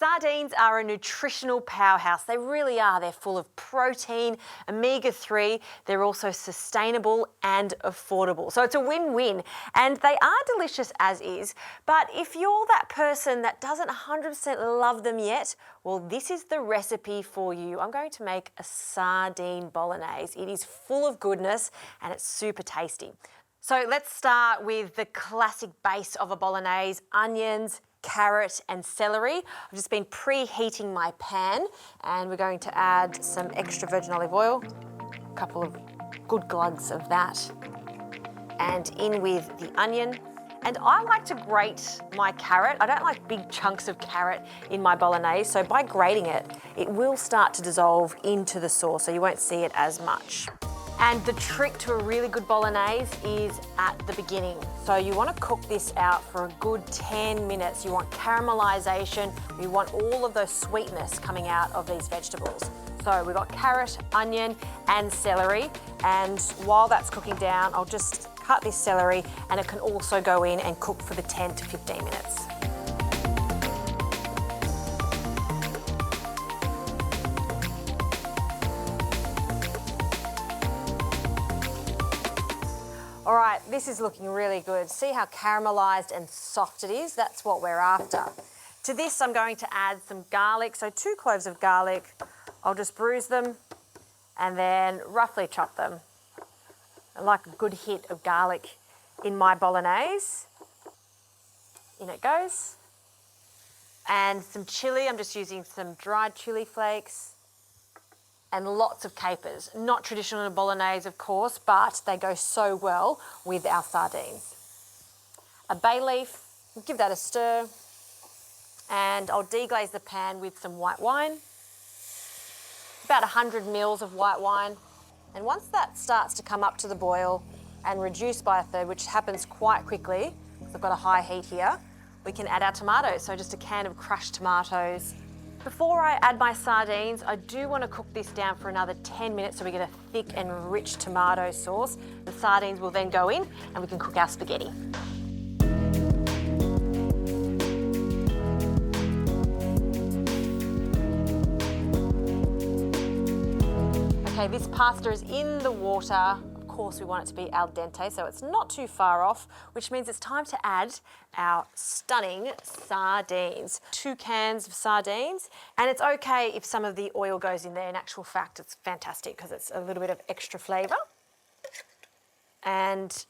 Sardines are a nutritional powerhouse. They really are. They're full of protein, omega-3. They're also sustainable and affordable. So it's a win-win. And they are delicious as is. But if you're that person that doesn't 100% love them yet, well, this is the recipe for you. I'm going to make a sardine bolognese. It is full of goodness and it's super tasty. So let's start with the classic base of a bolognese: onions, carrot and celery. I've just been preheating my pan and we're going to add some extra virgin olive oil, a couple of good glugs of that, and in with the onion. And I like to grate my carrot. I don't like big chunks of carrot in my bolognese, so by grating it, it will start to dissolve into the sauce, so you won't see it as much. And the trick to a really good bolognese is at the beginning. So you want to cook this out for a good 10 minutes. You want caramelization. You want all of those sweetness coming out of these vegetables. So we've got carrot, onion, and celery. And while that's cooking down, I'll just cut this celery and it can also go in and cook for the 10 to 15 minutes. All right, this is looking really good. See how caramelized and soft it is? That's what we're after. To this, I'm going to add some garlic. So 2 cloves of garlic. I'll just bruise them and then roughly chop them. I like a good hit of garlic in my bolognese. In it goes. And some chilli. I'm just using some dried chilli flakes. And lots of capers. Not traditional in a bolognese, of course, but they go so well with our sardines. A bay leaf, give that a stir, and I'll deglaze the pan with some white wine, about 100 mils of white wine. And once that starts to come up to the boil and reduce by a third, which happens quite quickly, because I've got a high heat here, we can add our tomatoes. So just a can of crushed tomatoes. Before I add my sardines, I do want to cook this down for another 10 minutes so we get a thick and rich tomato sauce. The sardines will then go in and we can cook our spaghetti. Okay, this pasta is in the water. Of course, we want it to be al dente, so it's not too far off, which means it's time to add our stunning sardines. 2 cans of sardines, and it's okay if some of the oil goes in there. In actual fact, it's fantastic because it's a little bit of extra flavour. And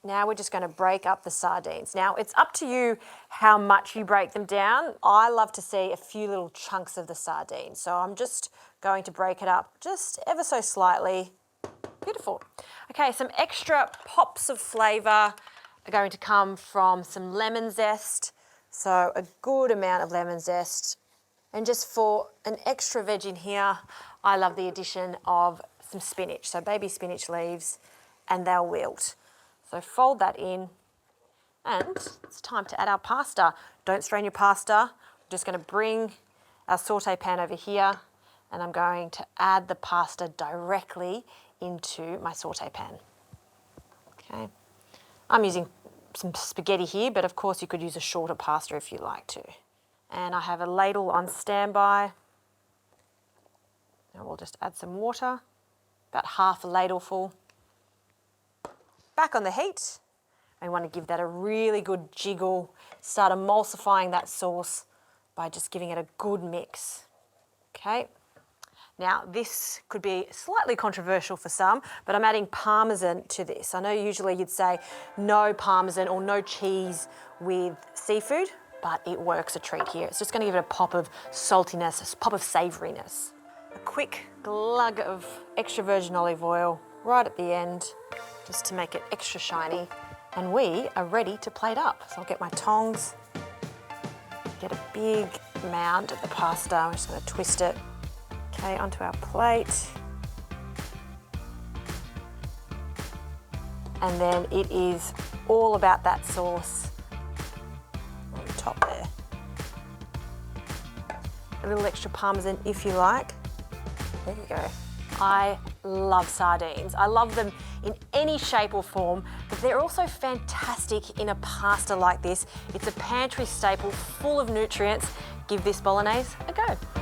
now we're just going to break up the sardines. Now, it's up to you how much you break them down. I love to see a few little chunks of the sardine, so I'm just going to break it up just ever so slightly. Beautiful. Okay, some extra pops of flavour are going to come from some lemon zest. So a good amount of lemon zest. And just for an extra veg in here, I love the addition of some spinach. So baby spinach leaves, and they'll wilt. So fold that in, and it's time to add our pasta. Don't strain your pasta. I'm just going to bring our sauté pan over here, and I'm going to add the pasta directly into my sauté pan. Okay, I'm using some spaghetti here, but of course you could use a shorter pasta if you like to. And I have a ladle on standby. Now we'll just add some water, about half a ladleful. Back on the heat. I want to give that a really good jiggle, start emulsifying that sauce by just giving it a good mix. Okay. Now, this could be slightly controversial for some, but I'm adding parmesan to this. I know usually you'd say no parmesan or no cheese with seafood, but it works a treat here. It's just going to give it a pop of saltiness, a pop of savouriness. A quick glug of extra virgin olive oil right at the end, just to make it extra shiny. And we are ready to plate up. So I'll get my tongs, get a big mound of the pasta. I'm just going to twist it. Okay, onto our plate. And then it is all about that sauce on the top there. A little extra parmesan if you like. There you go. I love sardines. I love them in any shape or form, but they're also fantastic in a pasta like this. It's a pantry staple full of nutrients, give this bolognese a go.